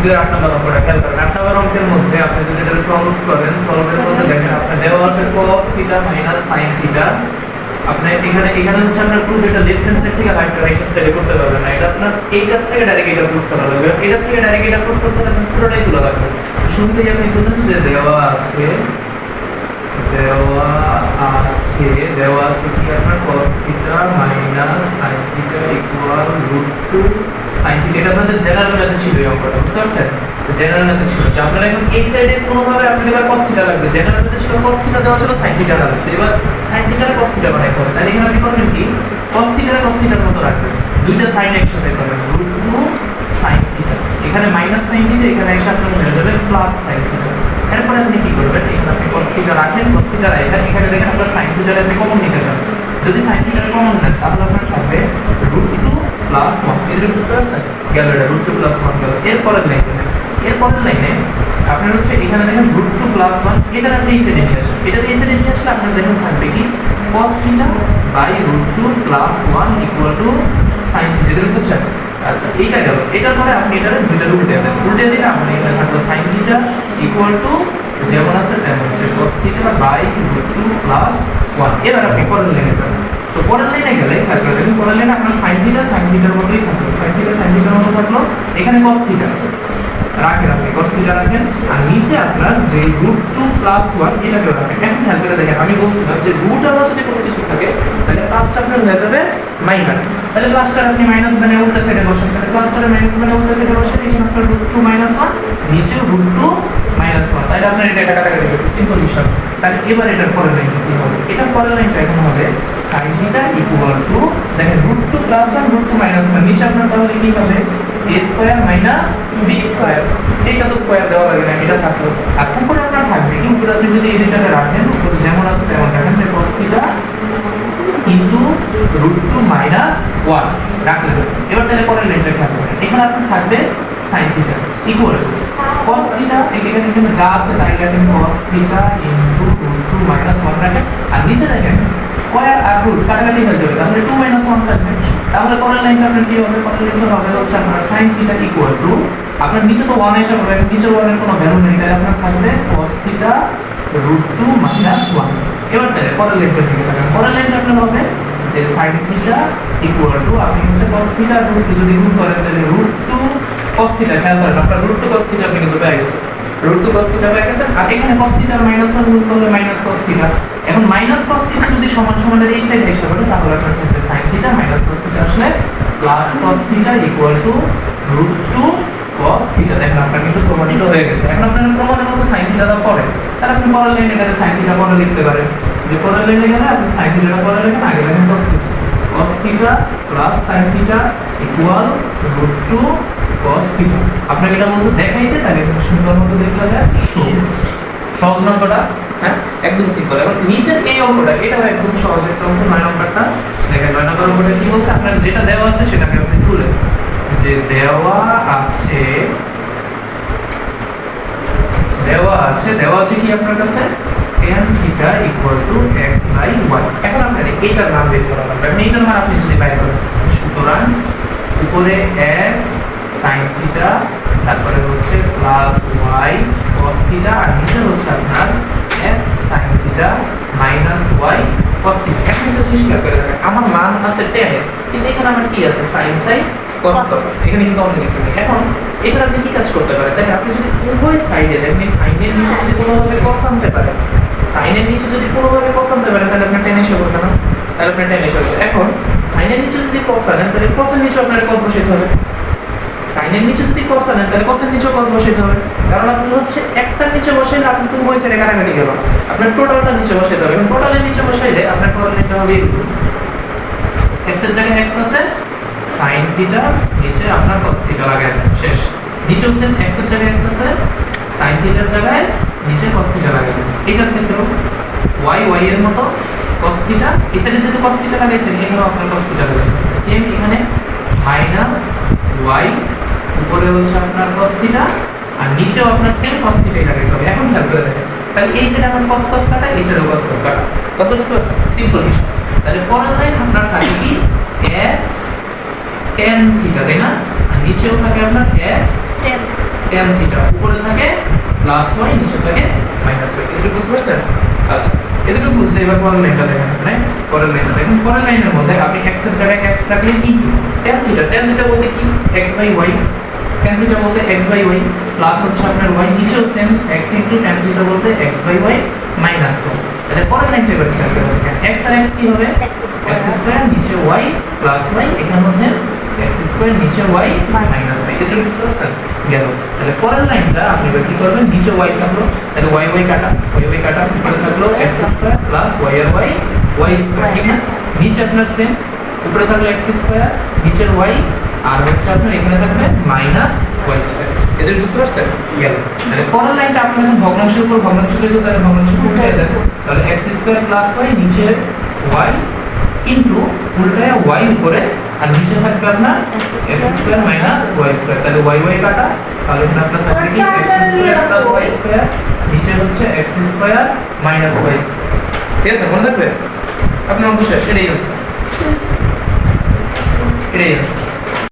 দ্বিতীয় 8 নম্বর অঙ্কটা খেয়াল করেন। 8 নম্বর অঙ্কের মধ্যে আপনি যদি এটা সলভ করেন, সলভের মধ্যে দেখেন আপনার দেওয়া আছে cos θ - sin θ। আপনি এখানে হচ্ছে আপনার প্রুফ এটা লেফট হ্যান্ড সাইড থেকে রাইট হ্যান্ড সাইডে করতে পারবেন না। এটা আপনার এইটার থেকে ডাইরেক্ট এটা প্রুফ করা লাগবে। এটার থেকে ডাইরেক্ট এটা প্রুফ করতে হলে পুরোটাই তোলা লাগবে। শুরুতেই আপনি তুলেন যে দেওয়া আছে কি আপনার cos θ - sin θ √2 sin θ। এটা আপনাদের জেনারেল ম্যাথে ছিল এই অঙ্কটা, বুঝতে পারছেন? জেনারেল ম্যাথে ছিল যে আপনারা এখন এই সাইডে কোনোভাবে আপনি এবার cos θ লাগবে। জেনারেল ম্যাথে ছিল cos θ দেওয়া ছিল, sin θ লাগছে। এবার sin θ টা cos θ বানাইতে হবে। তাহলে এখানে আপনি করবেন কি, cos θ টা cos θ এর মতো রাখবেন, দুইটা sin একসাথে করবেন, √2 sin θ। এখানে মাইনাস sin θ, এখানে এসে আপনার হয়ে যাবে প্লাস sin θ। এরপরে আপনি কি করবেন, এখানে আপনি cos θ রাখেন, cos θ রাখেন, এখানে দেখেন আপনার sin θ টা আপনি কমন নিতে পারেন। যদি sin θ টা কমন নেন তাহলে আপনার থাকবে √2 + 1। এটা বুঝতে পারছেন? গেল এটা √2 + 1 গেল। এরপরের লাইনে আপনার হচ্ছে এখানে দেখেন √2 + 1, এটা আপনি এই সাইডে নিয়ে আসেন। এটা এই সাইডে নিয়ে আসলে আপনার দেখেন থাকবে কি cos θ / √2 + 1 = sin θ। এটা বুঝছেন? আচ্ছা, এইটা গেল। এটার পরে আপনি এটা দুইটা উল্টে দেন, উল্টে দিলে আপনি এখানে থাকবে sin θ = যেমন আছে তেমন, যে cos θ / √2 + 1। এবার আপনি পরের লাইনে যান। তো পরের লাইনে গেলে থাকবে দেখুন, পরের লাইনে আপনার sin θ এর মতোই থাকবে, sin θ এর মতো থাকলো। এখানে cos θ রাখেন, আপনি cos θ রাখেন, আর নিচে আপনার যে √2 + 1 এটাকে রাখেন। এখন খেয়াল করে দেখেন, আমি বলছিলাম যে রুট আলাদা যদি কোনো কিছু থাকে তাহলে প্লাসটা আপনার হয়ে যাবে মাইনাস। তাহলে প্লাসটা আপনি মাইনাস মানে উল্টা সাইডে বসান, তাহলে প্লাসটা মাইনাস মানে উল্টা সাইডে বসান। এখানে আপনার √2 - 1, নিচে √2 - 1। তাহলে আপনার এটা কাটাকাটি হবে, সিম্পল বিষয়। তাহলে এবার এটার পরের লাইনটা কি হবে? এটার পরের লাইনটা এখন হবে sin θ = দেখেন √2 + 1 √2 - 1, নিচে আপনার তাহলে কি হবে a² - b²। এইটা তো স্কয়ার দেওয়া লাগে না, এটা থাকলো। আর উপরে আপনার থাকবে কি, উপরে আপনি যদি এই দুইটাকে রাখেন, উপরে যেমন আছে তেমন রাখেন, যে cos θ * √2 - 1 রাখলেন। এবার তাহলে পরের লাইনটা খেয়াল করেন, এখানে আপনার থাকবে sin θ = cos θ, এখানে যা আছে তাই রাখেন, cos θ * √2 - 1 রাখেন। আর নিচে দেখেন স্কয়ার আর রুট কাটাকাটি হয়ে যাবে, তাহলে 2 - 1 থাকবে। তাহলে পরের লাইনটা আপনার কি হবে? পরের লাইনটা হবে হচ্ছে আপনার sin θ = আপনার নিচে তো 1 এসে পড়বে, নিচে 1 এর কোনো ভ্যালু নেই, তাহলে আপনার থাকবে cos θ √2 - 1। এবার তাহলে পরের লাইনটার দিকে তাকান। পরের লাইনটা আপনার হবে যে sin θ = আপনি হচ্ছে cos θ আর √2 যদি গুণ করেন তাহলে √2 cos θ। খেয়াল করেন আপনার √2 cos θ আপনি কিন্তু পেয়ে গেছেন, √2 cos θ পেয়ে গেছেন। আর এখানে cos θ আর -1 গুণ করলে -cos θ। এখন -cos θ যদি সমান সমানের এই সাইডে এসে পড়ে তাহলে আপনার থাকবে sin θ - cos θ আসলে +cos θ = √2 cos θ। দেখেন আপনার কিন্তু প্রমাণিত হয়ে গেছে। এখন আপনার প্রমাণের মধ্যে sin θ টা পড়ে, তাহলে আপনি পরের লাইনে এটাতে sin θ পরে লিখতে পারেন। যে পরের লাইনে গেলে আপনি sin θ টা পরে লিখেন, আগে লিখেন cos θ sin θ = √2 cos θ। আপনাকে এটা বলছে দেখাইতে, তাকে সুন্দর মতো দেখালে সহজ অঙ্কটা, হ্যাঁ একদম সিম্পল। এখন নিচের এই অঙ্কটা, এটাও একদম সহজ একটা অঙ্ক। 9 নম্বরটা দেখেন, 9 নম্বর অঙ্কটা কি বলছে, আপনার যেটা দেওয়া আছে সেটাকে আপনি তুলে, যে দেওয়া আছে কি আপনার কাছে tan θ = x/y। এখন আপনার এটার মান বের করা লাগবে। আপনি এটার মান আপনি যদি বাইর করেন, সুতরাং উপরে x sin θ, তারপরে হচ্ছে +y cos θ, আর নিচে হচ্ছে আপনার x sin θ - y cos θ। এখন একটা জিনিস খেয়াল করে দেখেন, আমার মান আছে tan এর, কিন্তু এখানে আমার কি আছে sin cos। এখানে কিন্তু অন্য কিছু নেই। এখন এটা আপনি কি কাজ করতে পারেন? দেখেন আপনি যদি উভয় সাইডে দেখেন, এই সাইনের নিচে যদি কোনোভাবে cos আনতে পারেন, সাইনের নিচে যদি কোনোভাবে cos আনতে পারেন, তাহলে আপনার tan এসে পড়বে না, তাহলে আপনার tan এসে পড়বে। এখন সাইনের নিচে যদি cos আনেন, তাহলে cos এর নিচে আপনার cos বসাইতে হবে। সাইনের নিচে যদি cos আনেন, তাহলে cos এর নিচেও cos বসাইতে হবে। কারণ আপনি হচ্ছে একটার নিচে বসাইলে আপনি তো উভয় সাইডে কাটাকাটি গেল, আপনার টোটালটা নিচে বসাইতে হবে। এখন টোটালের নিচে বসাইলে আপনার টোটাল নিতে হবে x এর জায়গায় x আছে, sin θ, নিচে আপনার cos θ লাগায় দেন, শেষ। নিচেও সেম x এর জায়গায় x আছে, sin θ এর জায়গায় নিচে cos θ লাগায় দেন। এটার ক্ষেত্রেও y এর মতো cos θ, এই সাইডে যেহেতু cos θ লাগাইছেন, এখানেও আপনার cos θ লাগাবেন। সেম এখানে -y, উপরে হচ্ছে আপনার cos θ, আর নিচেও আপনার সেম cos θ লাগাইতে হবে। এখন খেয়াল করে দেখেন, তাহলে এই সাইডে আমার cos কাটা, এই সাইডেও cos কাটা, কত বুঝতে পারছেন? সিম্পল বিষয়। তাহলে পরের লাইন আপনার থাকে কি x tan θ, তাই না? আর নিচেও থাকে আপনার x tan থিটা উপরে থাকে প্লাস y নিচে থাকে মাইনাস y এটুকু বুঝতে পারছেন আচ্ছা এটুকু বুঝলে এবার পরের লাইনটা দেখেন আপনি পরের লাইনটা দেখেন পরের লাইনের মধ্যে আপনি x এর জায়গায় x রাখলেন ইনটু tan থিটা বলতে কি x by y tan theta বলতে x বাই y প্লাস হচ্ছে আপনার y নিচেও same x into tan theta বলতে x by y minus y তাহলে পরের লাইনটা এবার খেয়াল করে দেখেন x আর x কি হবে x স্কয়ার নিচে y প্লাস y এখানেও সেম x স্কয়ার নিচে y মাইনাস y এটা বুঝতে পারছেন গেল তাহলে পরের লাইনটা আপনি এবার কি করবেন নিচে y থাকলো তাহলে y কাটা উপরে থাকলো x স্কয়ার প্লাস y আর y স্কয়ার ঠিক না নিচে আপনার সেম উপরে থাকলো x স্কয়ার নিচের y আর হচ্ছে আপনার এখানে থাকবে মাইনাস y স্কয়ার এটা বুঝতে পারছেন গেল তাহলে পরের লাইনটা আপনি এখন ভগ্নাংশের উপর ভগ্নাংশ লিখে তাহলে ভগ্নাংশ উল্টায় দেন তাহলে x স্কয়ার প্লাস y নিচে y ইনটু উল্টায় y উপরে আর নিচে থাকবে আপনার x square minus y square তাহলে y কাটা তাহলে এখানে আপনার থাকবে কি x square plus y square নিচে হচ্ছে x square minus y square ঠিক আছে মনে থাকবে আপনার অঙ্ক শেষ এটাই আছে